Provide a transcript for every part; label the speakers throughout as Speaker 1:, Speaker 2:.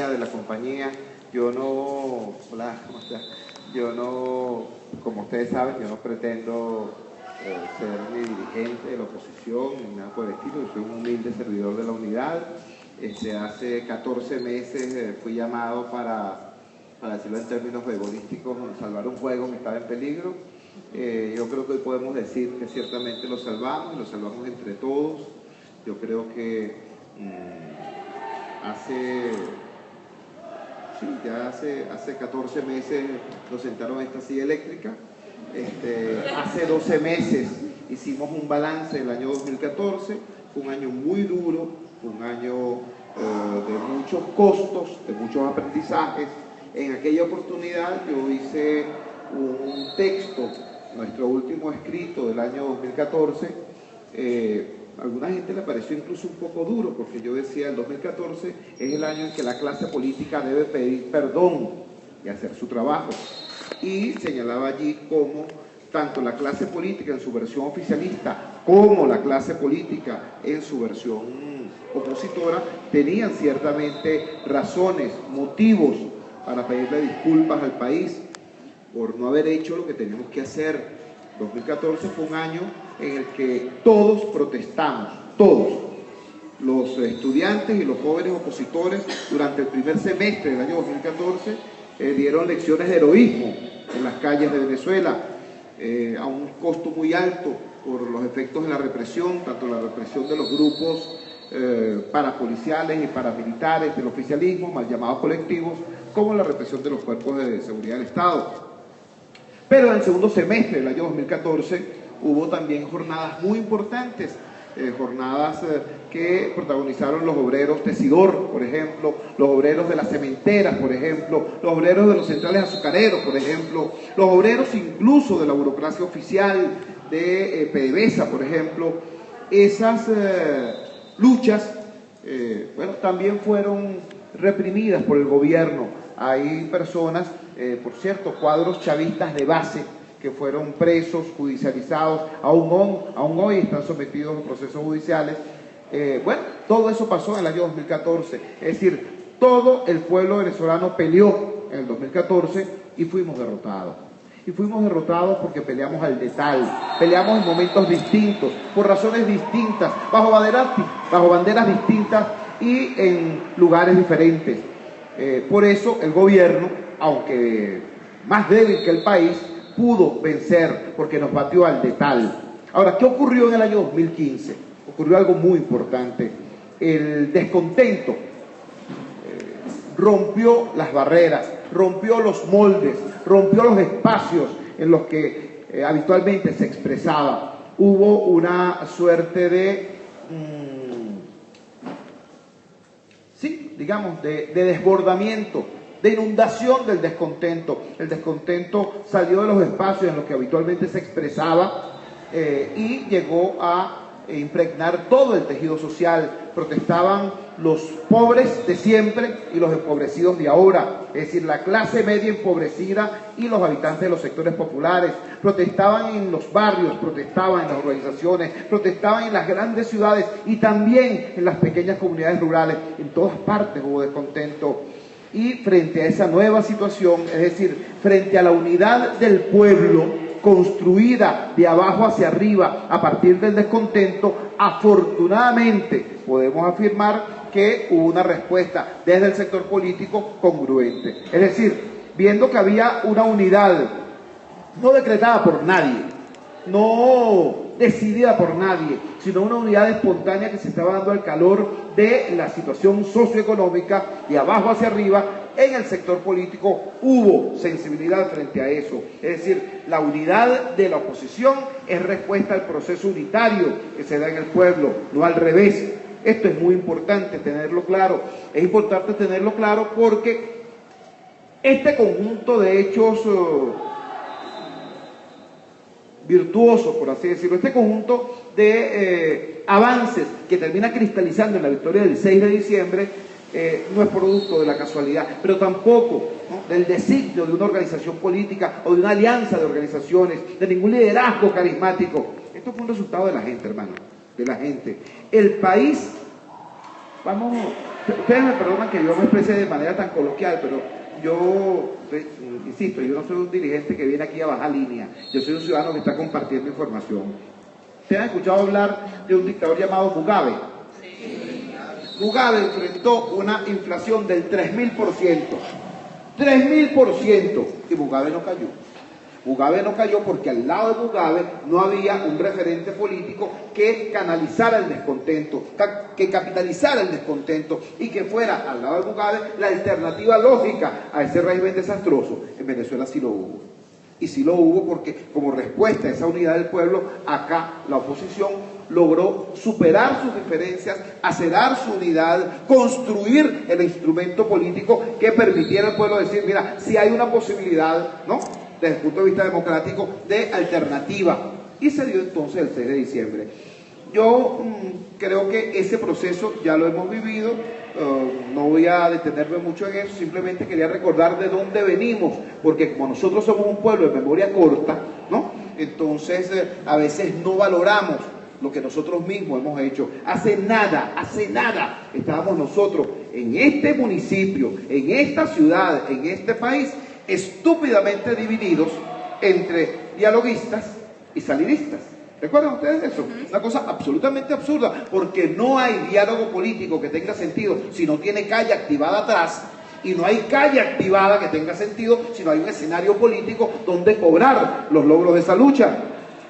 Speaker 1: economía de la compañía. Yo no, hola, ¿cómo estás? Yo no, como ustedes saben, yo no pretendo ser ni dirigente de la oposición, ni nada por el estilo. Yo soy un humilde servidor de la unidad. Hace 14 meses fui llamado para decirlo en términos futbolísticos, salvar un juego que estaba en peligro. Yo creo que hoy podemos decir que ciertamente lo salvamos, y lo salvamos entre todos. Yo creo que hace 14 meses nos sentaron en esta silla eléctrica. Hace 12 meses hicimos un balance del año 2014, fue un año muy duro, fue un año de muchos costos, de muchos aprendizajes. En aquella oportunidad yo hice un texto, nuestro último escrito del año 2014, a alguna gente le pareció incluso un poco duro, porque yo decía, el 2014 es el año en que la clase política debe pedir perdón y hacer su trabajo. Y señalaba allí cómo tanto la clase política en su versión oficialista como la clase política en su versión opositora tenían ciertamente razones, motivos para pedirle disculpas al país por no haber hecho lo que teníamos que hacer. 2014 fue un año en el que todos protestamos, todos, los estudiantes y los jóvenes opositores durante el primer semestre del año 2014 dieron lecciones de heroísmo en las calles de Venezuela, a un costo muy alto por los efectos de la represión, tanto la represión de los grupos parapoliciales y paramilitares del oficialismo, mal llamados colectivos, como la represión de los cuerpos de seguridad del Estado. Pero en el segundo semestre del año 2014 hubo también jornadas muy importantes, jornadas que protagonizaron los obreros tesidor, por ejemplo, los obreros de las cementeras, por ejemplo, los obreros de los centrales azucareros, por ejemplo, los obreros incluso de la burocracia oficial de PDVSA, por ejemplo. Esas luchas, también fueron reprimidas por el gobierno. Hay personas, por cierto, cuadros chavistas de base que fueron presos, judicializados, aún hoy están sometidos a procesos judiciales. Todo eso pasó en el año 2014. Es decir, todo el pueblo venezolano peleó en el 2014 y fuimos derrotados. Y fuimos derrotados porque peleamos al letal, peleamos en momentos distintos, por razones distintas, bajo banderas distintas y en lugares diferentes. Por eso el gobierno, aunque más débil que el país, pudo vencer porque nos batió al letal. Ahora, ¿qué ocurrió en el año 2015? Ocurrió algo muy importante. El descontento rompió las barreras, rompió los moldes, rompió los espacios en los que habitualmente se expresaba. Hubo una suerte de de desbordamiento, de inundación del descontento. El descontento salió de los espacios en los que habitualmente se expresaba y llegó a impregnar todo el tejido social. Protestaban los pobres de siempre y los empobrecidos de ahora, es decir, la clase media empobrecida y los habitantes de los sectores populares. Protestaban en los barrios, protestaban en las organizaciones, protestaban en las grandes ciudades y también en las pequeñas comunidades rurales. En todas partes hubo descontento. Y frente a esa nueva situación, es decir, frente a la unidad del pueblo construida de abajo hacia arriba a partir del descontento, afortunadamente podemos afirmar que hubo una respuesta desde el sector político congruente. Es decir, viendo que había una unidad no decretada por nadie, no decidida por nadie, sino una unidad espontánea que se estaba dando al calor de la situación socioeconómica de abajo hacia arriba. En el sector político hubo sensibilidad frente a eso. Es decir, la unidad de la oposición es respuesta al proceso unitario que se da en el pueblo, no al revés. Esto es muy importante tenerlo claro. Es importante tenerlo claro porque este conjunto de hechos virtuosos, por así decirlo, este conjunto de avances que termina cristalizando en la victoria del 6 de diciembre, no es producto de la casualidad, pero tampoco, ¿no?, del designio de una organización política o de una alianza de organizaciones, de ningún liderazgo carismático. Esto fue un resultado de la gente, hermano, de la gente. El país, vamos Ustedes me perdonan que yo me exprese de manera tan coloquial, pero yo, insisto, yo no soy un dirigente que viene aquí a bajar línea. Yo soy un ciudadano que está compartiendo información. ¿Ustedes han escuchado hablar de un dictador llamado Mugabe? Sí. Mugabe enfrentó una inflación del 3000%. 3000%. Y Mugabe no cayó. Mugabe no cayó porque al lado de Mugabe no había un referente político que canalizara el descontento, que capitalizara el descontento y que fuera al lado de Mugabe la alternativa lógica a ese régimen desastroso. En Venezuela sí lo hubo. Y sí lo hubo porque como respuesta a esa unidad del pueblo, acá la oposición logró superar sus diferencias, acerar su unidad, construir el instrumento político que permitiera al pueblo decir, mira, si hay una posibilidad, ¿no?, desde el punto de vista democrático, de alternativa. Y se dio entonces el 6 de diciembre. Yo creo que ese proceso ya lo hemos vivido, no voy a detenerme mucho en eso, simplemente quería recordar de dónde venimos, porque como nosotros somos un pueblo de memoria corta, ¿no?, entonces a veces no valoramos lo que nosotros mismos hemos hecho. Hace nada estábamos nosotros en este municipio, en esta ciudad, en este país, estúpidamente divididos entre dialoguistas y salinistas. ¿Recuerdan ustedes eso? Una cosa absolutamente absurda, porque no hay diálogo político que tenga sentido si no tiene calle activada atrás, y no hay calle activada que tenga sentido si no hay un escenario político donde cobrar los logros de esa lucha.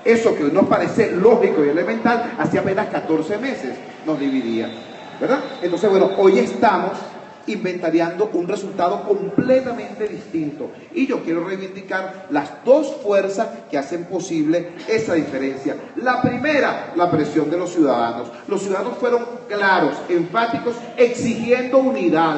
Speaker 1: Eso que hoy nos parece lógico y elemental, hace apenas 14 meses nos dividía, ¿verdad? Entonces, bueno, hoy estamos inventariando un resultado completamente distinto. Y yo quiero reivindicar las dos fuerzas que hacen posible esa diferencia. La primera, la presión de los ciudadanos. Los ciudadanos fueron claros, enfáticos, exigiendo unidad.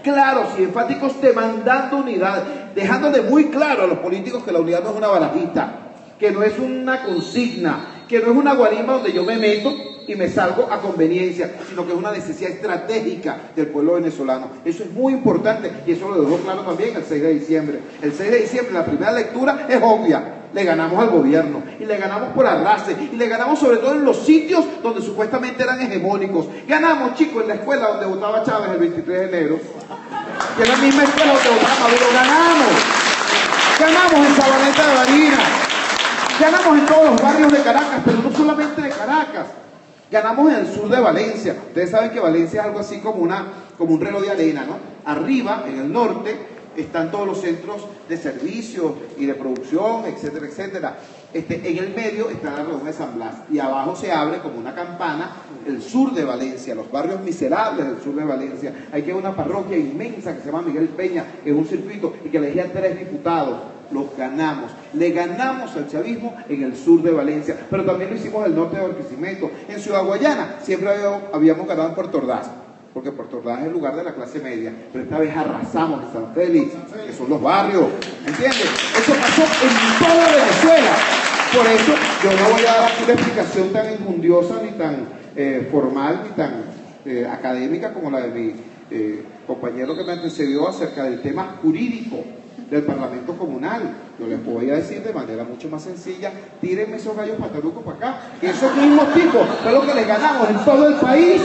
Speaker 1: Claros y enfáticos demandando unidad, dejándole muy claro a los políticos que la unidad no es una barajita, que no es una consigna, que no es una guarimba donde yo me meto y me salgo a conveniencia, sino que es una necesidad estratégica del pueblo venezolano. Eso es muy importante y eso lo dejó claro también el 6 de diciembre. El 6 de diciembre, la primera lectura es obvia. Le ganamos al gobierno y le ganamos por arrastre y le ganamos sobre todo en los sitios donde supuestamente eran hegemónicos. Ganamos, chicos, en la escuela donde votaba Chávez el 23 de enero, que es la misma escuela donde votaba Maduro. Ganamos en Sabaneta de Barinas, ganamos en todos los barrios de Caracas, pero no solamente de Caracas. Ganamos en el sur de Valencia. Ustedes saben que Valencia es algo así como un reloj de arena, ¿no? Arriba, en el norte, están todos los centros de servicios y de producción, etcétera, etcétera. En el medio está la redonda de San Blas y abajo se abre como una campana el sur de Valencia, los barrios miserables del sur de Valencia. Hay que una parroquia inmensa que se llama Miguel Peña, que es un circuito y que elegía 3 diputados. Los ganamos, le ganamos al chavismo en el sur de Valencia, pero también lo hicimos en el norte de Barquisimeto. En Ciudad Guayana siempre habíamos ganado en Puerto Ordaz, porque Puerto Ordaz es el lugar de la clase media, pero esta vez arrasamos en San Félix, que son los barrios, ¿entiendes? Eso pasó en toda Venezuela. Por eso yo no voy a dar una explicación tan enjundiosa, ni tan formal, ni tan académica como la de mi compañero que me antecedió acerca del tema jurídico del Parlamento Comunal. Yo les voy a decir de manera mucho más sencilla: tírenme esos gallos patalucos para acá, que esos mismos tipos fue lo que les ganamos en todo el país.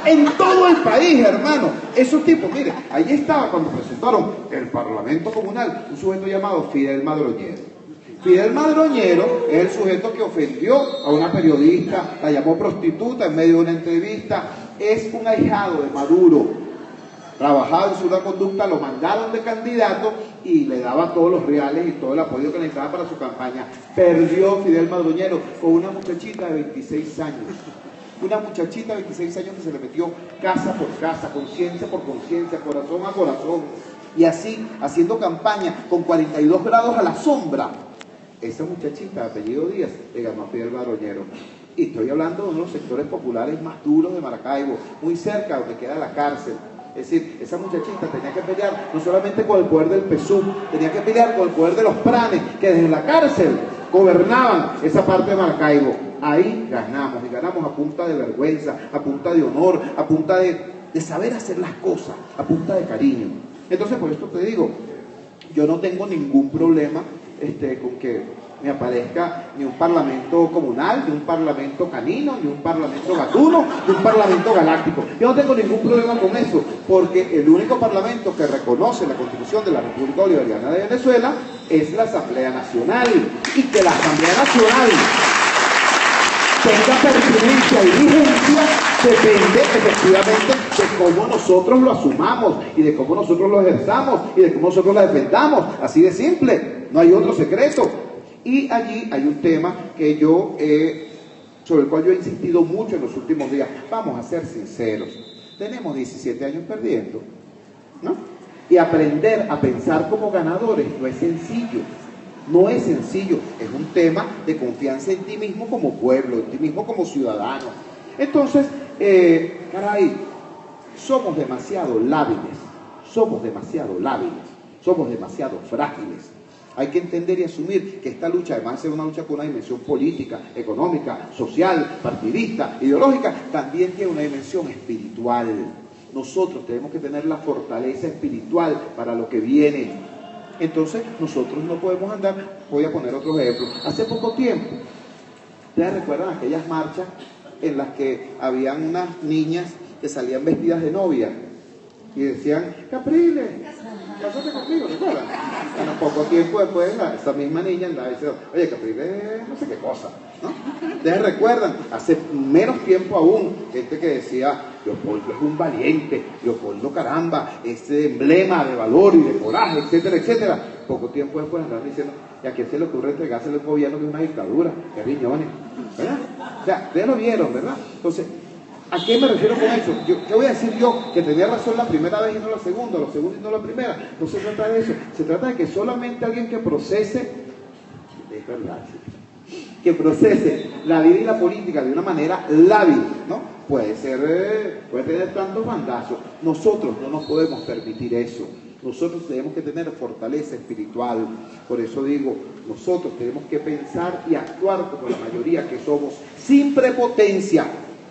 Speaker 1: En todo el país, hermano. Esos tipos, mire, ahí estaba cuando presentaron el Parlamento Comunal un sujeto llamado Fidel Madroñero. Fidel Madroñero es el sujeto que ofendió a una periodista, la llamó prostituta en medio de una entrevista. Es un ahijado de Maduro. Trabajaba en su conducta, lo mandaron de candidato y le daba todos los reales y todo el apoyo que necesitaba para su campaña. Perdió Fidel Madroñero con una muchachita de 26 años. Una muchachita de 26 años que se le metió casa por casa, conciencia por conciencia, corazón a corazón. Y así, haciendo campaña con 42 grados a la sombra. Esa muchachita, apellido Díaz, le ganó a Fidel Madroñero. Y estoy hablando de uno de los sectores populares más duros de Maracaibo, muy cerca donde queda la cárcel. Es decir, esa muchachita tenía que pelear no solamente con el poder del PSUV, tenía que pelear con el poder de los pranes, que desde la cárcel gobernaban esa parte de Maracaibo. Ahí ganamos, y ganamos a punta de vergüenza, a punta de honor, a punta de saber hacer las cosas, a punta de cariño. Entonces, por esto te digo, yo no tengo ningún problema con que me aparezca ni un parlamento comunal, ni un parlamento canino, ni un parlamento gatuno, ni un parlamento galáctico. Yo no tengo ningún problema con eso, porque el único parlamento que reconoce la Constitución de la República Bolivariana de Venezuela es la Asamblea Nacional, y que la Asamblea Nacional tenga pertinencia y vigencia depende efectivamente de cómo nosotros lo asumamos y de cómo nosotros lo ejerzamos y de cómo nosotros lo defendamos. Así de simple, no hay otro secreto. Y allí hay un tema que sobre el cual yo he insistido mucho en los últimos días. Vamos a ser sinceros, tenemos 17 años perdiendo, ¿no? Y aprender a pensar como ganadores no es sencillo. No es sencillo, es un tema de confianza en ti mismo como pueblo, en ti mismo como ciudadano. Entonces, caray, somos demasiado lábiles, somos demasiado frágiles. Hay que entender y asumir que esta lucha, además de ser una lucha con una dimensión política, económica, social, partidista, ideológica, también tiene una dimensión espiritual. Nosotros tenemos que tener la fortaleza espiritual para lo que viene. Entonces, nosotros no podemos andar. Voy a poner otro ejemplo. Hace poco tiempo, ¿ustedes recuerdan aquellas marchas en las que habían unas niñas que salían vestidas de novia y decían, Capriles, cásate conmigo, ¿recuerdan? Bueno, poco tiempo después, esa misma niña andaba diciendo, oye, Capriles, no sé qué cosa, ¿no? ¿Ustedes recuerdan? Hace menos tiempo aún, gente que decía, Leopoldo es un valiente, Leopoldo, caramba, este emblema de valor y de coraje, etcétera, etcétera. Poco tiempo después andaban diciendo, ¿y a quién se le ocurre entregárselo al gobierno de una dictadura? ¡Qué riñones! ¿Verdad? O sea, ustedes lo vieron, ¿verdad? Entonces, ¿a qué me refiero con eso? ¿Qué voy a decir yo? Que tenía razón la primera vez y no la segunda, la segunda y no la primera. No se trata de eso. Se trata de que solamente alguien que procese, es verdad, que procese la vida y la política de una manera lábil, ¿no? Puede tener tantos bandazos. Nosotros no nos podemos permitir eso. Nosotros tenemos que tener fortaleza espiritual. Por eso digo, nosotros tenemos que pensar y actuar como la mayoría que somos, sin prepotencia.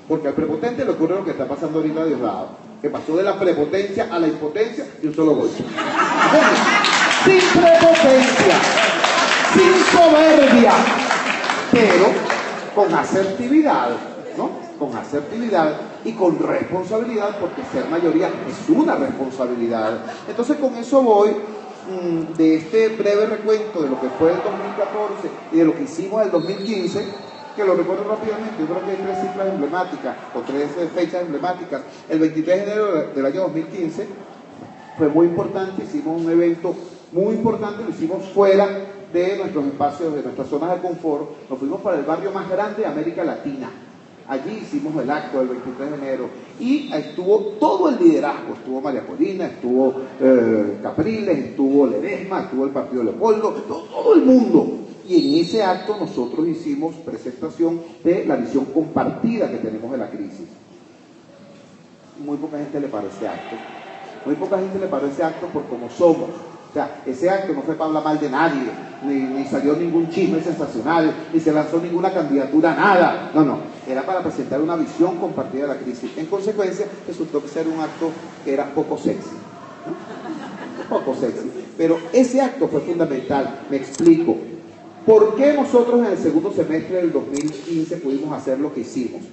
Speaker 1: Porque al prepotente le ocurre lo que está pasando ahorita a Diosdado, que pasó de la prepotencia a la impotencia de un solo golpe. Sin prepotencia, sin soberbia, pero con asertividad, ¿no? Con asertividad y con responsabilidad, porque ser mayoría es una responsabilidad. Entonces, con eso voy de este breve recuento de lo que fue el 2014 y de lo que hicimos en el 2015, que lo recuerdo rápidamente. Yo creo que hay 3 cifras emblemáticas o 3 fechas emblemáticas. El 23 de enero del año 2015 fue muy importante, hicimos un evento muy importante, lo hicimos fuera de nuestros espacios, de nuestras zonas de confort. Nos fuimos para el barrio más grande de América Latina. Allí hicimos el acto del 23 de enero y estuvo todo el liderazgo. Estuvo María Corina, estuvo Capriles, estuvo Ledesma, estuvo el Partido Leopoldo, todo el mundo. Y en ese acto nosotros hicimos presentación de la visión compartida que tenemos de la crisis. Muy poca gente le paró ese acto. Muy poca gente le paró ese acto por cómo somos. O sea, ese acto no fue para hablar mal de nadie, ni salió ningún chisme sensacional, ni se lanzó ninguna candidatura, nada. No, era para presentar una visión compartida de la crisis. En consecuencia, resultó ser un acto que era poco sexy, ¿no? Poco sexy. Pero ese acto fue fundamental. Me explico. ¿Por qué nosotros en el segundo semestre del 2015 pudimos hacer lo que hicimos?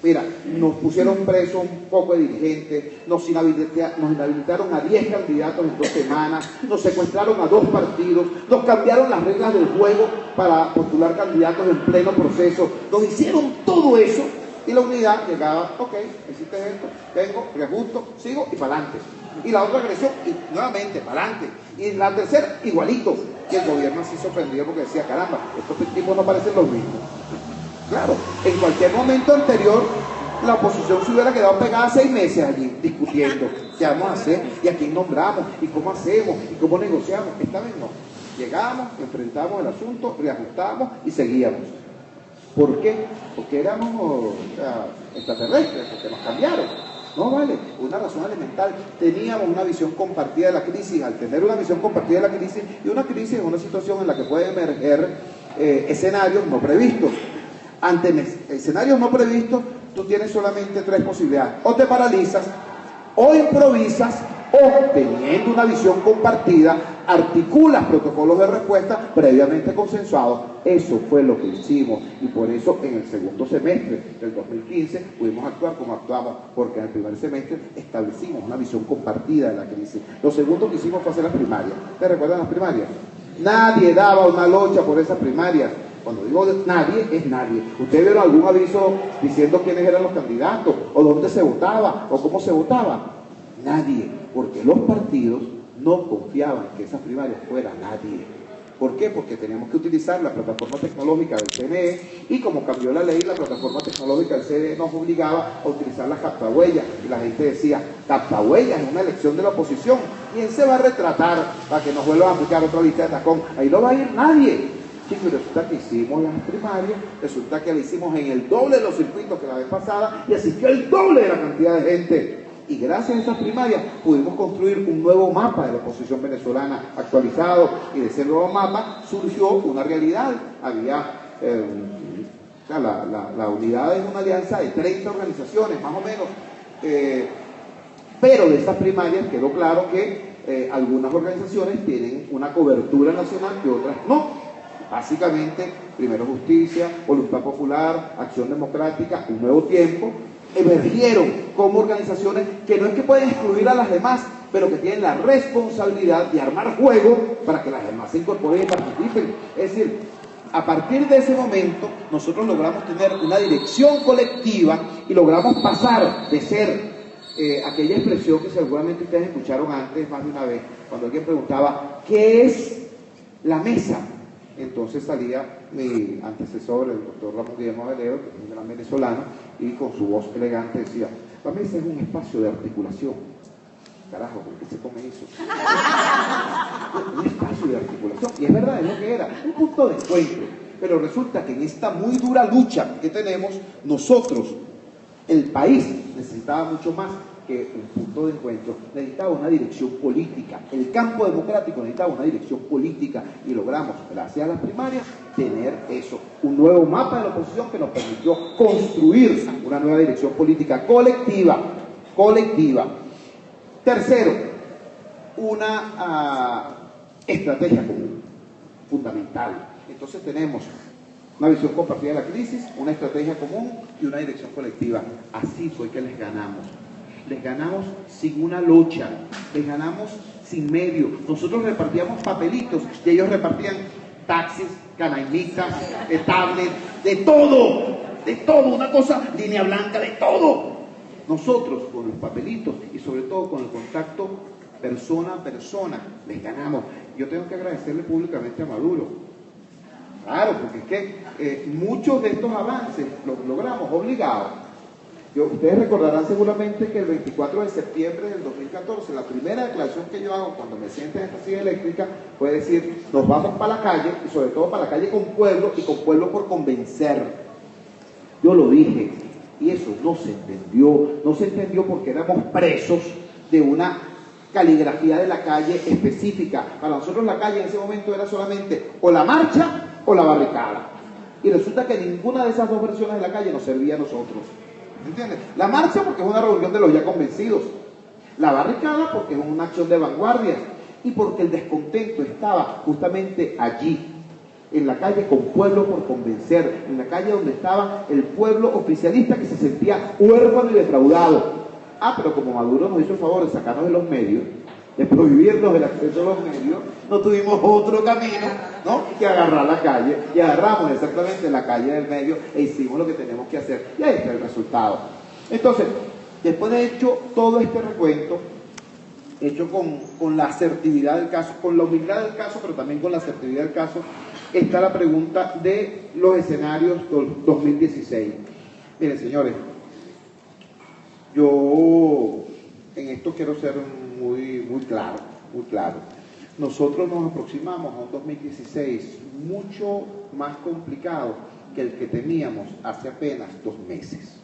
Speaker 1: Mira, nos pusieron presos un poco de dirigentes, nos inhabilitaron a 10 candidatos en 2 semanas, nos secuestraron a 2 partidos, nos cambiaron las reglas del juego para postular candidatos en pleno proceso, nos hicieron todo eso y la unidad llegaba, ok, hiciste esto, vengo, reajusto, sigo y para adelante. Y la otra agresión, y nuevamente, para adelante. Y la tercera, igualito. Y el gobierno así sorprendido porque decía, caramba, estos tipos no parecen los mismos. Claro, en cualquier momento anterior la oposición se hubiera quedado pegada 6 meses allí discutiendo qué vamos a hacer y a quién nombramos y cómo hacemos y cómo negociamos. Esta vez no. Llegamos, enfrentamos el asunto, reajustamos y seguíamos. ¿Por qué? Porque éramos extraterrestres, porque nos cambiaron. No vale, una razón elemental. Teníamos una visión compartida de la crisis. Al tener una visión compartida de la crisis, y una crisis es una situación en la que pueden emerger escenarios no previstos. Ante escenarios no previstos, tú tienes solamente 3 posibilidades. O te paralizas, o improvisas, o teniendo una visión compartida,
Speaker 2: articulas protocolos de respuesta previamente consensuados. Eso fue lo que hicimos y por eso en el segundo semestre del 2015 pudimos actuar como actuamos, porque en el primer semestre establecimos una visión compartida de la crisis. Lo segundo que hicimos fue hacer las primarias. ¿Te recuerdan las primarias? Nadie daba una locha por esas primarias. Cuando digo nadie, es nadie. ¿Ustedes vieron algún aviso diciendo quiénes eran los candidatos, o dónde se votaba, o cómo se votaba? Nadie, porque los partidos no confiaban que esas primarias fuera nadie. ¿Por qué? Porque teníamos que utilizar la plataforma tecnológica del CNE, y como cambió la ley, la plataforma tecnológica del CNE nos obligaba a utilizar las captahuellas, y la gente decía, captahuellas es una elección de la oposición, ¿quién se va a retratar para que nos vuelvan a aplicar otra lista de tacón? Ahí no va a ir nadie. Sí, pero resulta que hicimos las primarias, resulta que la hicimos en el doble de los circuitos que la vez pasada, y asistió el doble de la cantidad de gente. Y gracias a esas primarias pudimos construir un nuevo mapa de la oposición venezolana actualizado, y de ese nuevo mapa surgió una realidad. Había, la unidad es una alianza de 30 organizaciones, más o menos, pero de esas primarias quedó claro que algunas organizaciones tienen una cobertura nacional y otras no. Básicamente, Primero Justicia, Voluntad Popular, Acción Democrática, Un Nuevo Tiempo, emergieron como organizaciones que no es que pueden excluir a las demás, pero que tienen la responsabilidad de armar juego para que las demás se incorporen y participen. Es decir, a partir de ese momento, nosotros logramos tener una dirección colectiva y logramos pasar de ser aquella expresión que seguramente ustedes escucharon antes más de una vez, cuando alguien preguntaba, ¿qué es la mesa? Entonces salía mi antecesor, el doctor Ramón Guillermo Velero, que es un gran venezolano, y con su voz elegante decía, la mesa es un espacio de articulación. Carajo, ¿por qué se come eso? Un espacio de articulación, y es verdad, es lo que era, un punto de encuentro. Pero resulta que en esta muy dura lucha que tenemos, nosotros, el país, necesitaba mucho más que un punto de encuentro, necesitaba una dirección política. El campo democrático necesitaba una dirección política, y logramos, gracias a las primarias, tener eso, un nuevo mapa de la oposición que nos permitió construir una nueva dirección política colectiva. Tercero, una estrategia común, fundamental. Entonces tenemos una visión compartida de la crisis, una estrategia común y una dirección colectiva. Así fue que les ganamos. Les ganamos sin una lucha, les ganamos sin medio. Nosotros repartíamos papelitos y ellos repartían taxis, canaimitas, tablets, de todo, una cosa, línea blanca, de todo. Nosotros con los papelitos y sobre todo con el contacto persona a persona, les ganamos. Yo tengo que agradecerle públicamente a Maduro. Claro, porque es que muchos de estos avances los logramos obligados. Ustedes recordarán seguramente que el 24 de septiembre del 2014, la primera declaración que yo hago cuando me siento en esta silla eléctrica fue decir, nos vamos para la calle, y sobre todo para la calle con pueblo, y con pueblo por convencer. Yo lo dije, y eso no se entendió porque éramos presos de una caligrafía de la calle específica. Para nosotros la calle en ese momento era solamente o la marcha o la barricada. Y resulta que ninguna de esas dos versiones de la calle nos servía a nosotros. ¿Entiendes? La marcha porque es una reunión de los ya convencidos. La barricada porque es una acción de vanguardia. Y porque el descontento estaba justamente allí, en la calle con pueblo por convencer, en la calle donde estaba el pueblo oficialista que se sentía huérfano y defraudado. Pero como Maduro nos hizo el favor de sacarnos de los medios, de prohibirnos el acceso a los medios, no tuvimos otro camino, ¿no?, que agarrar la calle, y agarramos exactamente la calle del medio e hicimos lo que tenemos que hacer, y ahí está el resultado. Entonces, después de hecho todo este recuento, hecho con la asertividad del caso, con la humildad del caso, pero también con la asertividad del caso, está la pregunta de los escenarios 2016. Miren, señores, yo en esto quiero ser muy claro. Nosotros nos aproximamos a un 2016 mucho más complicado que el que teníamos hace apenas 2 meses.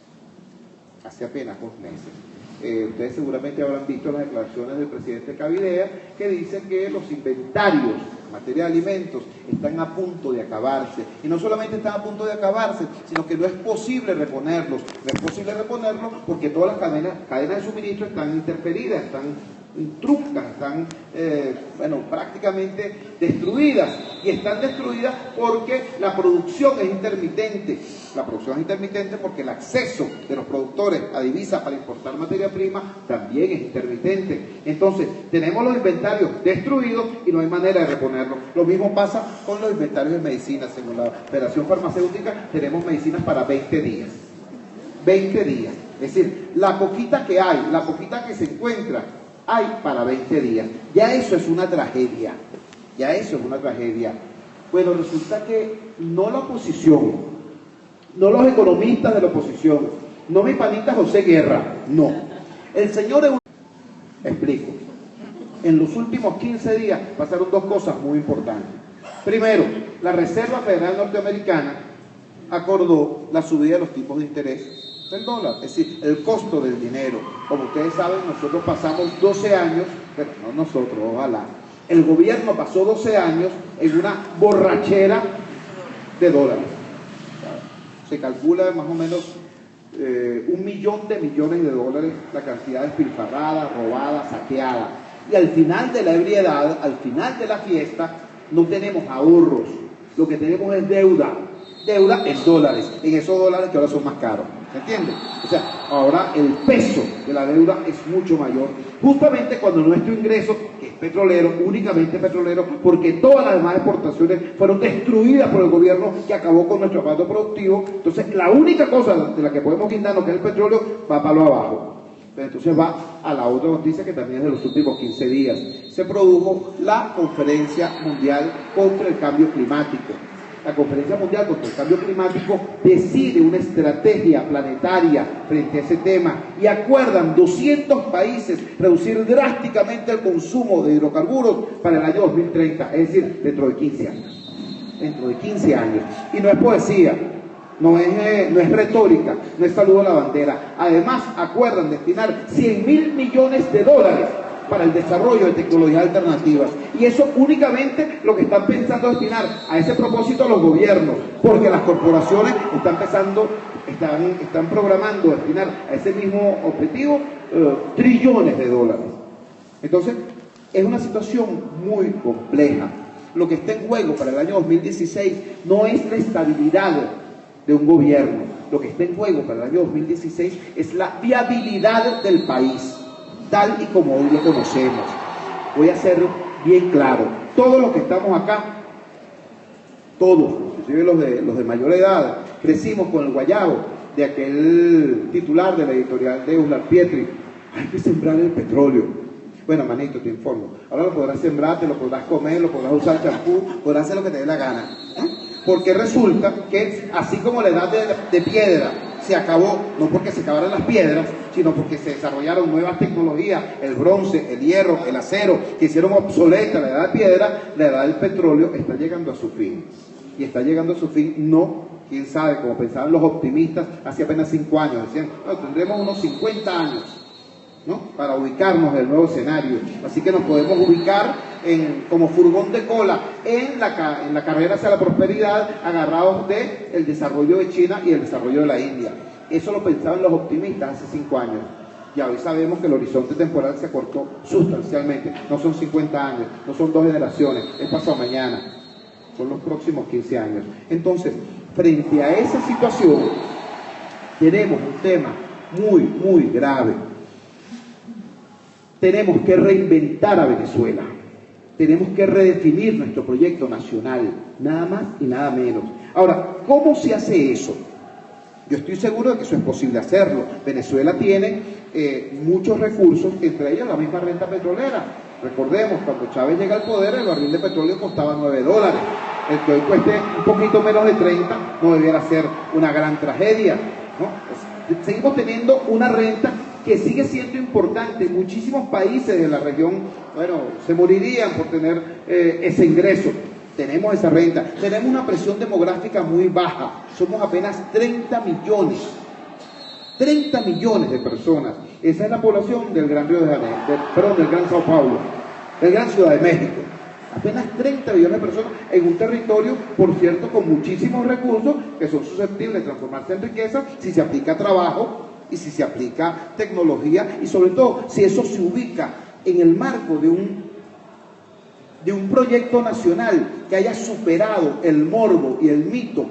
Speaker 2: Ustedes seguramente habrán visto las declaraciones del presidente Cavidea, que dice que los inventarios en materia de alimentos están a punto de acabarse. Y no solamente están a punto de acabarse, sino que no es posible reponerlos. No es posible reponerlos porque todas las cadenas de suministro están interferidas, están truncas, están prácticamente destruidas, y están destruidas porque la producción es intermitente. La producción es intermitente porque el acceso de los productores a divisas para importar materia prima también es intermitente. Entonces tenemos los inventarios destruidos y no hay manera de reponerlos. Lo mismo pasa con los inventarios de medicinas. Según la Federación Farmacéutica, tenemos medicinas para 20 días. 20 días. Es decir, la poquita que hay, la poquita que se encuentra, hay para 20 días. Ya eso es una tragedia. Ya eso es una tragedia. Bueno, resulta que no la oposición, no los economistas de la oposición, no mi panita José Guerra, no. El señor... Explico. En los últimos 15 días pasaron dos cosas muy importantes. Primero, la Reserva Federal Norteamericana acordó la subida de los tipos de interés del dólar, es decir, el costo del dinero. Como ustedes saben, nosotros pasamos 12 años, pero no nosotros, ojalá, el gobierno pasó 12 años en una borrachera de dólares. Se calcula más o menos 1 millón de millones de dólares la cantidad despilfarrada, robada, saqueada. Y al final de la ebriedad, al final de la fiesta, no tenemos ahorros, lo que tenemos es deuda en dólares, en esos dólares que ahora son más caros. ¿Se entiende? O sea, ahora el peso de la deuda es mucho mayor, justamente cuando nuestro ingreso, que es petrolero, únicamente petrolero, porque todas las demás exportaciones fueron destruidas por el gobierno que acabó con nuestro aparato productivo. Entonces, la única cosa de la que podemos brindarnos, que es el petróleo, va para lo abajo. Pero entonces va a la otra noticia que también es de los últimos 15 días. Se produjo la Conferencia Mundial contra el Cambio Climático. La Conferencia Mundial contra el Cambio Climático decide una estrategia planetaria frente a ese tema y acuerdan 200 países reducir drásticamente el consumo de hidrocarburos para el año 2030, es decir, dentro de 15 años. Dentro de 15 años. Y no es poesía, no es retórica, no es saludo a la bandera. Además, acuerdan destinar 100.000 millones de dólares para el desarrollo de tecnologías alternativas. Y eso únicamente lo que están pensando destinar a ese propósito los gobiernos, porque las corporaciones están programando destinar a ese mismo objetivo trillones de dólares. Entonces, es una situación muy compleja. Lo que está en juego para el año 2016 no es la estabilidad de un gobierno. Lo que está en juego para el año 2016 es la viabilidad del país, tal y como hoy lo conocemos. Voy a ser bien claro. Todos los que estamos acá, todos, inclusive los de mayor edad, crecimos con el guayabo de aquel titular de la editorial de Uslar Pietri: hay que sembrar el petróleo. Bueno, manito, te informo. Ahora lo podrás sembrar, te lo podrás comer, lo podrás usar champú, podrás hacer lo que te dé la gana. Porque resulta que así como la edad de piedra se acabó, no porque se acabaron las piedras, sino porque se desarrollaron nuevas tecnologías, el bronce, el hierro, el acero, que hicieron obsoleta la edad de piedra, la edad del petróleo está llegando a su fin. Y está llegando a su fin, no, quién sabe, como pensaban los optimistas hace apenas 5 años, decían, no, tendremos unos 50 años, ¿no?, para ubicarnos en el nuevo escenario. Así que nos podemos ubicar como furgón de cola en la carrera hacia la prosperidad, agarrados del desarrollo de China y el desarrollo de la India. Eso lo pensaban los optimistas hace 5 años. Ya hoy sabemos que el horizonte temporal se acortó sustancialmente. No son 50 años, no son 2 generaciones, es pasado mañana, son los próximos 15 años. Entonces, frente a esa situación, tenemos un tema muy, muy grave. Tenemos que reinventar a Venezuela. Tenemos que redefinir nuestro proyecto nacional, nada más y nada menos. Ahora, ¿cómo se hace eso? Yo estoy seguro de que eso es posible hacerlo. Venezuela tiene muchos recursos, entre ellos la misma renta petrolera. Recordemos, cuando Chávez llega al poder, el barril de petróleo costaba $9. El que hoy cueste un poquito menos de 30 no debiera ser una gran tragedia, ¿no? Seguimos teniendo una renta que sigue siendo importante. Muchísimos países de la región, se morirían por tener ese ingreso. Tenemos esa renta, tenemos una presión demográfica muy baja, somos apenas 30 millones de personas. Esa es la población del Gran Río de Janeiro, del Gran Sao Paulo, del Gran Ciudad de México. Apenas 30 millones de personas en un territorio, por cierto, con muchísimos recursos que son susceptibles de transformarse en riqueza si se aplica trabajo y si se aplica tecnología, y sobre todo si eso se ubica en el marco de un proyecto nacional que haya superado el morbo y el mito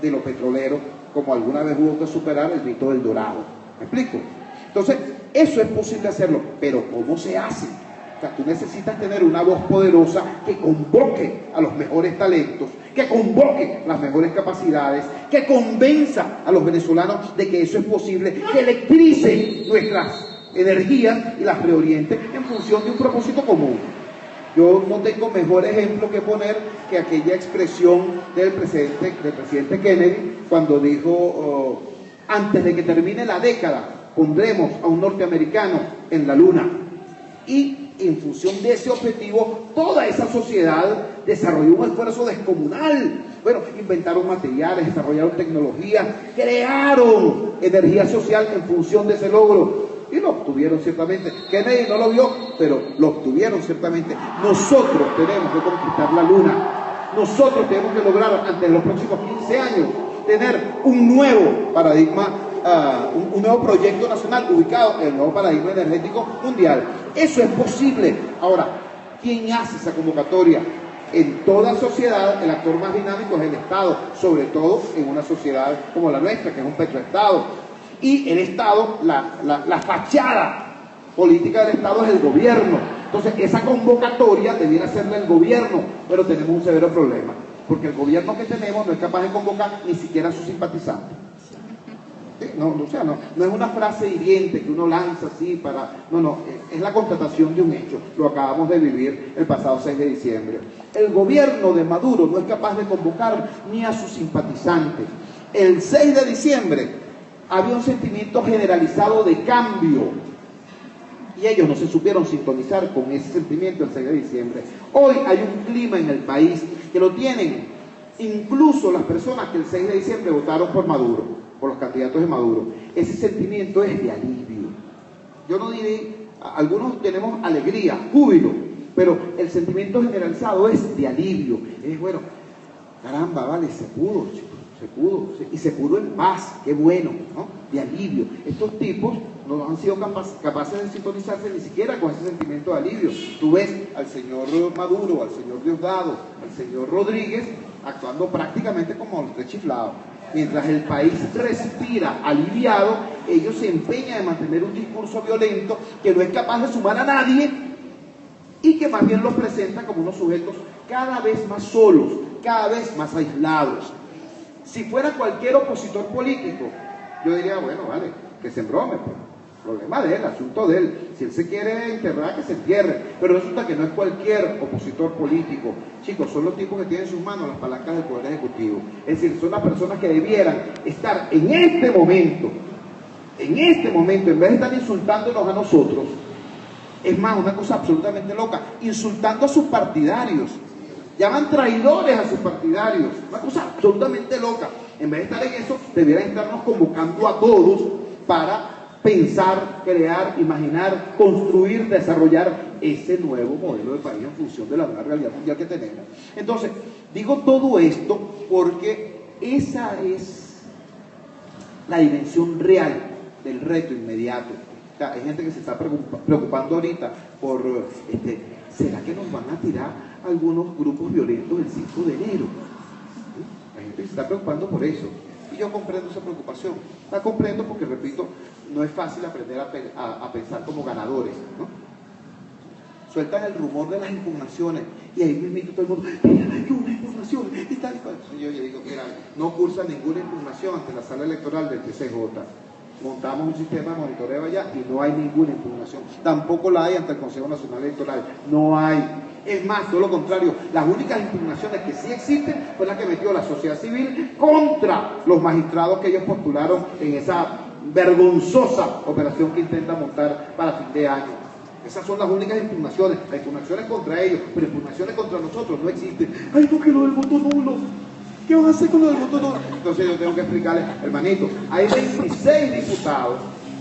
Speaker 2: de los petroleros, como alguna vez hubo que superar el mito del Dorado. ¿Me explico? Entonces, eso es posible hacerlo, pero ¿cómo se hace? O sea, tú necesitas tener una voz poderosa que convoque a los mejores talentos, que convoque las mejores capacidades, que convenza a los venezolanos de que eso es posible, que electrice nuestras energías y las reoriente en función de un propósito común. Yo no tengo mejor ejemplo que poner que aquella expresión del presidente Kennedy cuando dijo, antes de que termine la década, pondremos a un norteamericano en la luna. Y en función de ese objetivo, toda esa sociedad desarrolló un esfuerzo descomunal. Bueno, inventaron materiales, desarrollaron tecnologías, crearon energía social en función de ese logro. Y lo obtuvieron ciertamente. Kennedy no lo vio, pero lo obtuvieron ciertamente. Nosotros tenemos que conquistar la luna. Nosotros tenemos que lograr, ante los próximos 15 años, tener un nuevo paradigma, un nuevo proyecto nacional ubicado en el nuevo paradigma energético mundial. Eso es posible. Ahora, ¿quién hace esa convocatoria? En toda sociedad, el actor más dinámico es el Estado, sobre todo en una sociedad como la nuestra, que es un petroestado. Y el Estado, la fachada política del Estado es el gobierno. Entonces, esa convocatoria debiera hacerla el gobierno, pero tenemos un severo problema, porque el gobierno que tenemos no es capaz de convocar ni siquiera a sus simpatizantes. ¿Sí? No es una frase hiriente que uno lanza así para... No, es la constatación de un hecho. Lo acabamos de vivir el pasado 6 de diciembre. El gobierno de Maduro no es capaz de convocar ni a sus simpatizantes. El 6 de diciembre había un sentimiento generalizado de cambio y ellos no se supieron sintonizar con ese sentimiento el 6 de diciembre. Hoy hay un clima en el país que lo tienen incluso las personas que el 6 de diciembre votaron por Maduro, por los candidatos de Maduro. Ese sentimiento es de alivio. Yo no diré, algunos tenemos alegría, júbilo, pero el sentimiento generalizado es de alivio. Es bueno, caramba, vale, se pudo, chicos. Se pudo, y se pudo en paz, qué bueno, ¿no? De alivio. Estos tipos no han sido capaces de sintonizarse ni siquiera con ese sentimiento de alivio. Tú ves al señor Maduro, al señor Diosdado, al señor Rodríguez actuando prácticamente como los tres chiflados. Mientras el país respira aliviado, ellos se empeñan en mantener un discurso violento que no es capaz de sumar a nadie y que más bien los presenta como unos sujetos cada vez más solos, cada vez más aislados. Si fuera cualquier opositor político, yo diría, bueno, vale, que se embrome, pues. Problema de él, asunto de él. Si él se quiere enterrar, que se entierre. Pero resulta que no es cualquier opositor político. Chicos, son los tipos que tienen en sus manos las palancas del Poder Ejecutivo. Es decir, son las personas que debieran estar en este momento, en vez de estar insultándonos a nosotros, es más, una cosa absolutamente loca, insultando a sus partidarios. Llaman traidores a sus partidarios, una cosa absolutamente loca. En vez de estar en eso, debieran estarnos convocando a todos para pensar, crear, imaginar, construir, desarrollar ese nuevo modelo de país en función de la nueva realidad mundial que tenemos. Entonces, digo todo esto porque esa es la dimensión real del reto inmediato. O sea, hay gente que se está preocupando ahorita por, ¿será que nos van a tirar algunos grupos violentos el 5 de enero? La gente se está preocupando por eso. Y yo comprendo esa preocupación. La comprendo porque, repito, no es fácil aprender a pensar como ganadores, ¿no? Sueltan el rumor de las impugnaciones y ahí mismo todo el mundo, mira, hay una impugnación y tal y cual. Yo digo, mira, no cursa ninguna impugnación ante la sala electoral del TCJ. Montamos un sistema de monitoreo allá y no hay ninguna impugnación. Tampoco la hay ante el Consejo Nacional Electoral. No hay. Es más, todo lo contrario. Las únicas impugnaciones que sí existen fue las que metió la sociedad civil contra los magistrados que ellos postularon en esa vergonzosa operación que intenta montar para fin de año. Esas son las únicas impugnaciones. Las impugnaciones contra ellos, pero impugnaciones contra nosotros no existen. ¡Ay, no, que lo del voto nulo! ¿Qué van a hacer con lo del voto nulo? Entonces yo tengo que explicarles, hermanito, hay 26 diputados,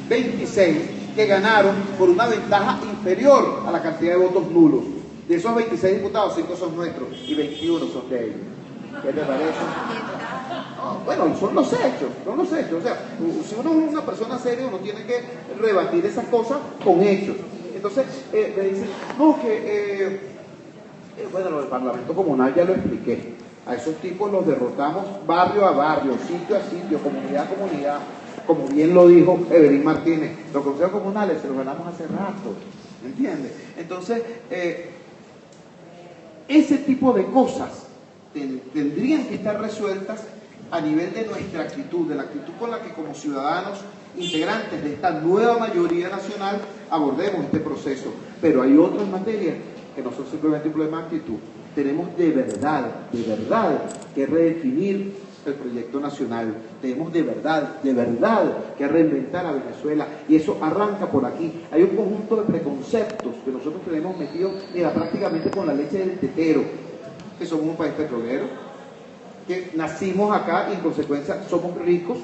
Speaker 2: 26 que ganaron por una ventaja inferior a la cantidad de votos nulos. De esos 26 diputados, 5 son nuestros y 21 son de ellos. ¿Qué te parece? Bueno, son los hechos. O sea, si uno es una persona seria, uno tiene que rebatir esas cosas con hechos. Entonces, me dicen, no, que, bueno, lo del Parlamento Comunal ya lo expliqué. A esos tipos los derrotamos barrio a barrio, sitio a sitio, comunidad a comunidad. Como bien lo dijo Evelyn Martínez, los consejos comunales se los ganamos hace rato, ¿me entiendes? Entonces, ese tipo de cosas tendrían que estar resueltas a nivel de nuestra actitud, de la actitud con la que como ciudadanos integrantes de esta nueva mayoría nacional abordemos este proceso. Pero hay otras materias que no son simplemente un problema de actitud. Tenemos de verdad que redefinir el proyecto nacional. Tenemos de verdad que reinventar a Venezuela, y eso arranca por aquí. Hay un conjunto de preconceptos que nosotros tenemos metidos, mira, prácticamente con la leche del tetero, que somos un país petrolero, que nacimos acá y en consecuencia somos ricos.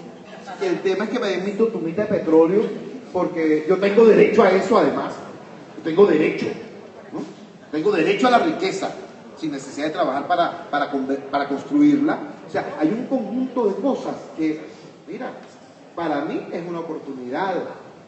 Speaker 2: El tema es que me den mi tutumita de petróleo porque yo tengo derecho a eso. Además, yo tengo derecho, ¿no? Tengo derecho a la riqueza sin necesidad de trabajar para construirla. O sea, hay un conjunto de cosas que, mira, para mí es una oportunidad,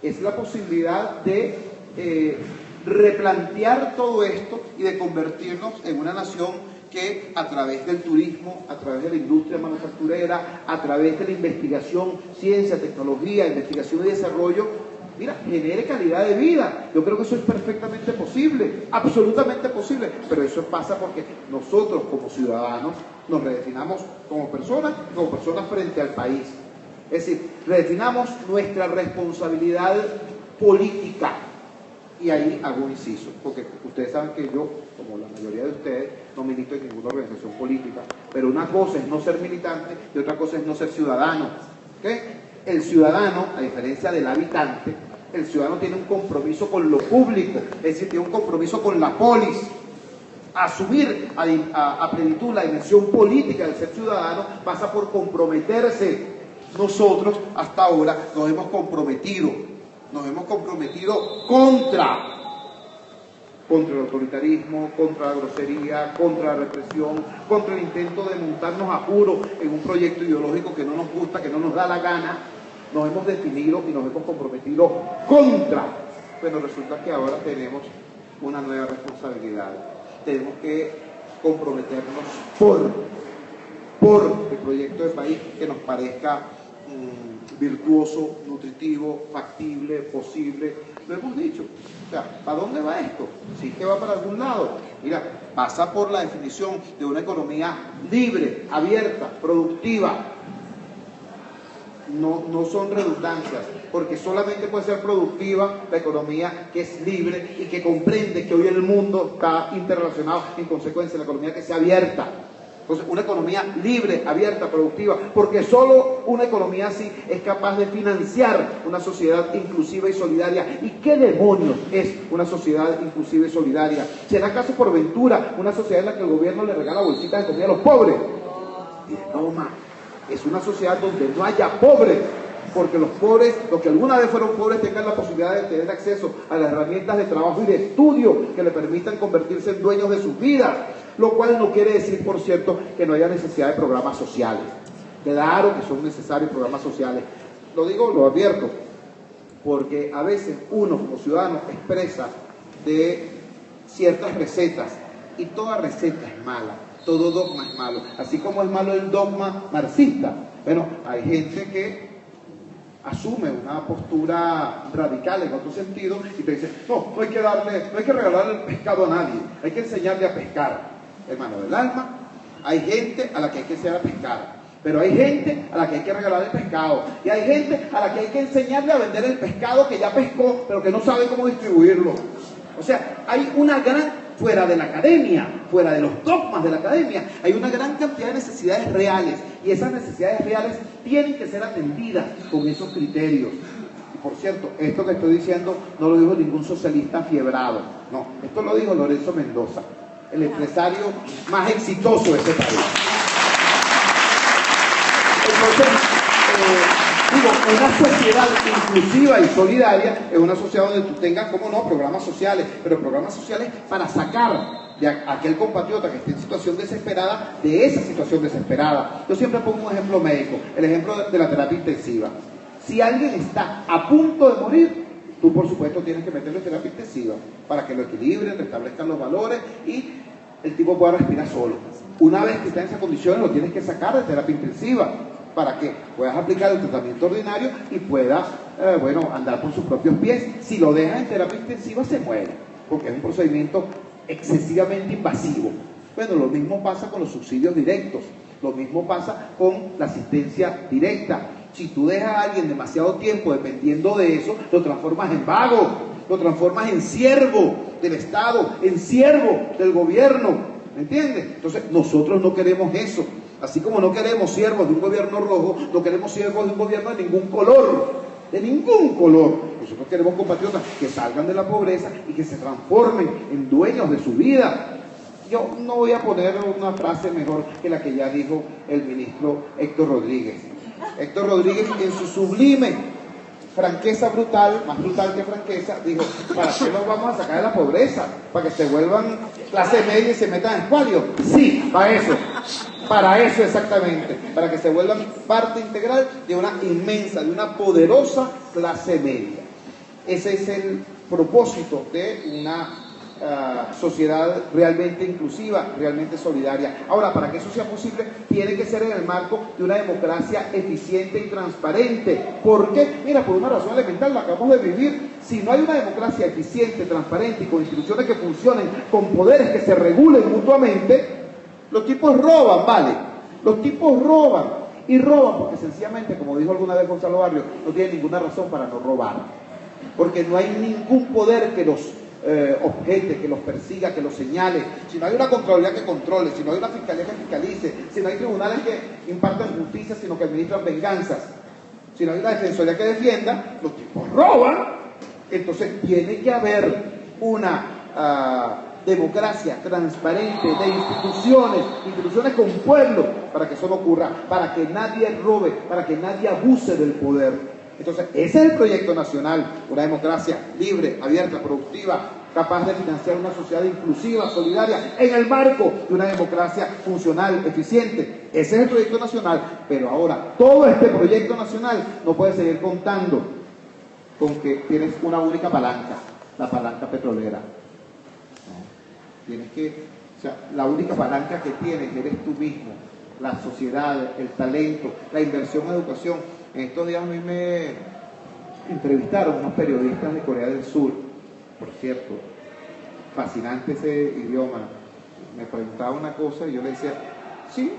Speaker 2: es la posibilidad de replantear todo esto y de convertirnos en una nación que a través del turismo, a través de la industria manufacturera, a través de la investigación, ciencia, tecnología, investigación y desarrollo, mira, genere calidad de vida. Yo creo que eso es perfectamente posible, absolutamente posible, pero eso pasa porque nosotros como ciudadanos nos redefinamos como personas frente al país. Es decir, redefinamos nuestra responsabilidad política. Y ahí hago un inciso, porque ustedes saben que yo, como la mayoría de ustedes, no milito en ninguna organización política, pero una cosa es no ser militante y otra cosa es no ser ciudadano. ¿Okay? El ciudadano, a diferencia del habitante, el ciudadano tiene un compromiso con lo público, es decir, tiene un compromiso con la polis. Asumir a plenitud la dimensión política del ser ciudadano pasa por comprometerse. Nosotros hasta ahora nos hemos comprometido contra el autoritarismo, contra la grosería, contra la represión, contra el intento de montarnos a puro en un proyecto ideológico que no nos gusta, que no nos da la gana. Nos hemos definido y nos hemos comprometido contra. Pero resulta que ahora tenemos una nueva responsabilidad. Tenemos que comprometernos por el proyecto de país que nos parezca virtuoso, nutritivo, factible, posible. Lo hemos dicho. O sea, ¿para dónde va esto? Sí que va para algún lado. Mira, pasa por la definición de una economía libre, abierta, productiva. No son redundancias, porque solamente puede ser productiva la economía que es libre y que comprende que hoy el mundo está interrelacionado, en consecuencia la economía que sea abierta. Entonces, una economía libre, abierta, productiva, porque solo una economía así es capaz de financiar una sociedad inclusiva y solidaria. ¿Y qué demonios es una sociedad inclusiva y solidaria? ¿Será acaso por ventura una sociedad en la que el gobierno le regala bolsitas de comida a los pobres? No, más. Es una sociedad donde no haya pobres, porque los pobres, los que alguna vez fueron pobres, tengan la posibilidad de tener acceso a las herramientas de trabajo y de estudio que le permitan convertirse en dueños de sus vidas, lo cual no quiere decir, por cierto, que no haya necesidad de programas sociales. Claro que son necesarios programas sociales. Lo digo, lo advierto, porque a veces uno como ciudadano expresa de ciertas recetas y toda receta es mala. Todo dogma es malo, así como es malo el dogma marxista. Bueno, hay gente que asume una postura radical en otro sentido y te dice, no hay que regalarle el pescado a nadie, hay que enseñarle a pescar. Hermano del alma, hay gente a la que hay que enseñar a pescar, pero hay gente a la que hay que regalar el pescado, y hay gente a la que hay que enseñarle a vender el pescado que ya pescó, pero que no sabe cómo distribuirlo. O sea, hay una gran... Fuera de la academia, fuera de los dogmas de la academia, hay una gran cantidad de necesidades reales, y esas necesidades reales tienen que ser atendidas con esos criterios. Y por cierto, esto que estoy diciendo no lo dijo ningún socialista fiebrado, no, esto lo dijo Lorenzo Mendoza, el empresario más exitoso de ese país. Entonces, digo, una sociedad inclusiva y solidaria es una sociedad donde tú tengas, cómo no, programas sociales, pero programas sociales para sacar de aquel compatriota que esté en situación desesperada, de esa situación desesperada. Yo siempre pongo un ejemplo médico, el ejemplo de la terapia intensiva. Si alguien está a punto de morir, tú por supuesto tienes que meterlo en terapia intensiva para que lo equilibren, restablezcan los valores y el tipo pueda respirar solo. Una vez que está en esa condición, lo tienes que sacar de terapia intensiva para que puedas aplicar el tratamiento ordinario y puedas, andar por sus propios pies. Si lo dejas en terapia intensiva, se muere, porque es un procedimiento excesivamente invasivo. Bueno, lo mismo pasa con los subsidios directos, lo mismo pasa con la asistencia directa. Si tú dejas a alguien demasiado tiempo dependiendo de eso, lo transformas en vago, lo transformas en siervo del Estado, en siervo del gobierno, ¿me entiendes? Entonces, nosotros no queremos eso. Así como no queremos siervos de un gobierno rojo, no queremos siervos de un gobierno de ningún color, de ningún color. Nosotros queremos compatriotas que salgan de la pobreza y que se transformen en dueños de su vida. Yo no voy a poner una frase mejor que la que ya dijo el ministro Héctor Rodríguez. Héctor Rodríguez, en su sublime franqueza brutal, más brutal que franqueza, dijo: ¿para qué los vamos a sacar de la pobreza? ¿Para que se vuelvan clase media y se metan en escualio? Sí, para eso exactamente, para que se vuelvan parte integral de una inmensa, de una poderosa clase media. Ese es el propósito de una sociedad realmente inclusiva, realmente solidaria. Ahora, para que eso sea posible, tiene que ser en el marco de una democracia eficiente y transparente. ¿Por qué? Mira, por una razón elemental, la acabamos de vivir. Si no hay una democracia eficiente, transparente y con instituciones que funcionen, con poderes que se regulen mutuamente, los tipos roban, ¿vale? Los tipos roban. Y roban porque sencillamente, como dijo alguna vez Gonzalo Barrios, no tienen ninguna razón para no robar. Porque no hay ningún poder que los objete, que los persiga, que los señale. Si no hay una Contraloría que controle, si no hay una Fiscalía que fiscalice, si no hay tribunales que impartan justicia, sino que administran venganzas, si no hay una Defensoría que defienda, los tipos roban. Entonces tiene que haber una democracia transparente de instituciones con pueblo, para que eso no ocurra, para que nadie robe, para que nadie abuse del poder. Entonces, ese es el proyecto nacional, una democracia libre, abierta, productiva, capaz de financiar una sociedad inclusiva, solidaria, en el marco de una democracia funcional, eficiente. Ese es el proyecto nacional, pero ahora todo este proyecto nacional no puede seguir contando con que tienes una única palanca, la palanca petrolera. Tienes que, la única palanca que tienes eres tú mismo, la sociedad, el talento, la inversión en educación. En estos días a mí me entrevistaron unos periodistas de Corea del Sur, por cierto, fascinante ese idioma. Me preguntaba una cosa y yo le decía: sí,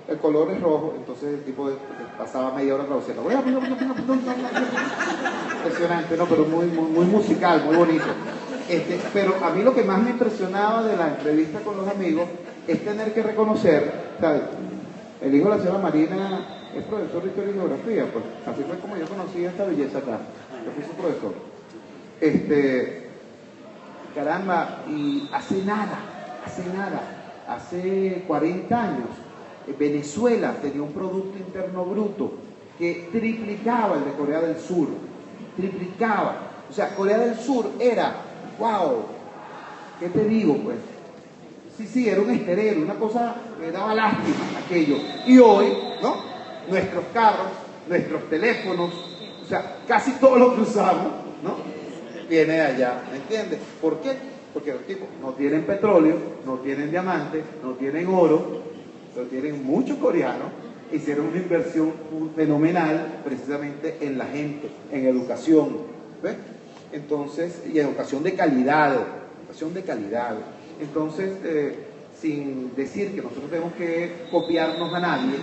Speaker 2: el color es rojo. Entonces el tipo pasaba media hora traduciendo. Impresionante, ¿no? Pero muy musical, muy bonito. Pero a mí lo que más me impresionaba de la entrevista con los amigos es tener que reconocer, ¿sabes? El hijo de la señora Marina es profesor de Historia y Geografía, pues así fue como yo conocí esta belleza acá. Yo fui su profesor. Caramba, y hace nada, hace 40 años, Venezuela tenía un Producto Interno Bruto que triplicaba el de Corea del Sur, triplicaba. O sea, Corea del Sur era, wow, ¿qué te digo, pues? Sí, era un esterero, una cosa que daba lástima aquello. Y hoy, ¿no? Nuestros carros, nuestros teléfonos, o sea, casi todo lo que usamos, ¿no? Viene de allá, ¿me entiendes? ¿Por qué? Porque los tipos no tienen petróleo, no tienen diamantes, no tienen oro, pero tienen muchos coreanos. Hicieron una inversión fenomenal precisamente en la gente, en educación, ¿ves? Entonces, y educación de calidad, Entonces, sin decir que nosotros tenemos que copiarnos a nadie,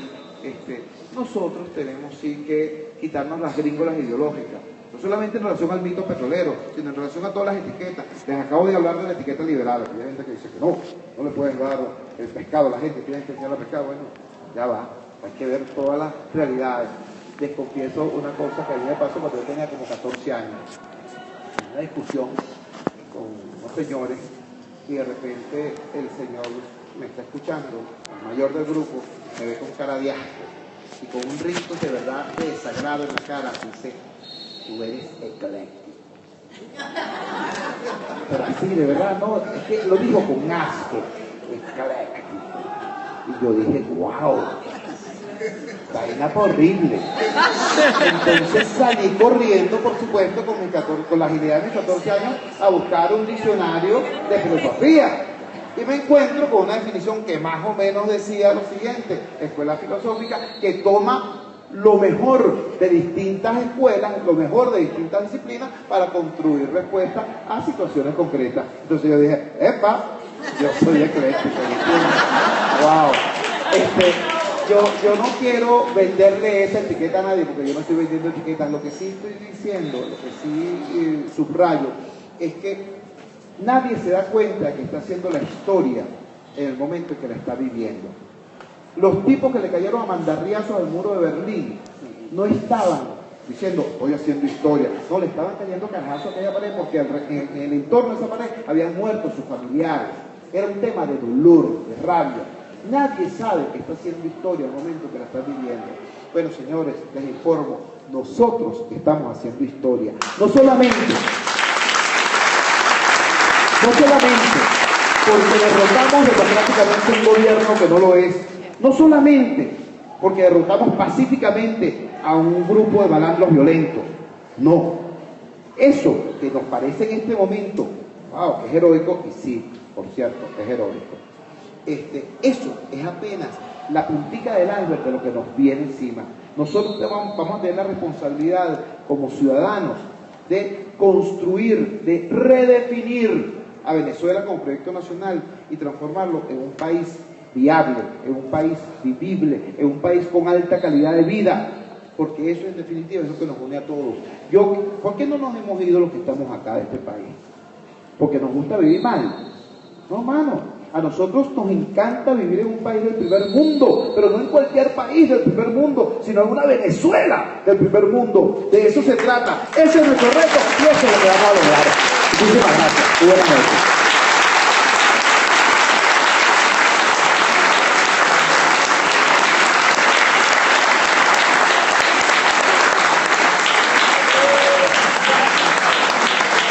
Speaker 2: nosotros tenemos sí que quitarnos las gringolas ideológicas, no solamente en relación al mito petrolero, sino en relación a todas las etiquetas. Les acabo de hablar de la etiqueta liberal. Hay gente que dice que no le pueden dar el pescado a la gente, tienen que enseñar el pescado. Bueno, ya va, hay que ver todas las realidades. Les confieso una cosa que a mí me pasó cuando yo tenía como 14 años, una discusión con unos señores, y de repente el señor me está escuchando, el mayor del grupo, me ve con cara de asco y con un rito de verdad de desagrado en la cara, dice: tú eres ecléctico. Pero así, de verdad, no, es que lo dijo con asco, ecléctico. Y yo dije: wow, Vaina horrible. Entonces salí corriendo, por supuesto, con la agilidad de mis 14 años, a buscar un diccionario de filosofía. Y me encuentro con una definición que más o menos decía lo siguiente: escuela filosófica que toma lo mejor de distintas escuelas, lo mejor de distintas disciplinas para construir respuestas a situaciones concretas. Entonces yo dije, ¡epa! Yo soy ecléctico. ¡Wow! Yo no quiero venderle esa etiqueta a nadie, porque yo no estoy vendiendo etiquetas. Lo que sí estoy diciendo, lo que sí subrayo, es que nadie se da cuenta que está haciendo la historia en el momento en que la está viviendo. Los tipos que le cayeron a mandarriazos al muro de Berlín no estaban diciendo, estoy haciendo historia. No, le estaban cayendo carajazos a aquella pared porque en el entorno de esa pared habían muerto sus familiares. Era un tema de dolor, de rabia. Nadie sabe que está haciendo historia en el momento que la está viviendo. Bueno, señores, les informo, nosotros estamos haciendo historia. No solamente porque derrotamos democráticamente un gobierno que no lo es, no solamente porque derrotamos pacíficamente a un grupo de malandros violentos, no. Eso que nos parece en este momento, wow, es heroico, y sí, por cierto, es heroico. Eso es apenas la puntica del iceberg de lo que nos viene encima. Nosotros vamos a tener la responsabilidad como ciudadanos de construir, de redefinir a Venezuela como proyecto nacional y transformarlo en un país viable, en un país vivible, en un país con alta calidad de vida, porque eso en definitiva es lo que nos une a todos. ¿Por qué no nos hemos ido los que estamos acá de este país? ¿Porque nos gusta vivir mal? No, mano. A nosotros nos encanta vivir en un país del primer mundo, pero no en cualquier país del primer mundo, sino en una Venezuela del primer mundo. De eso se trata. Ese es nuestro reto y eso es lo que vamos a lograr. Muchísimas gracias. Buenas noches.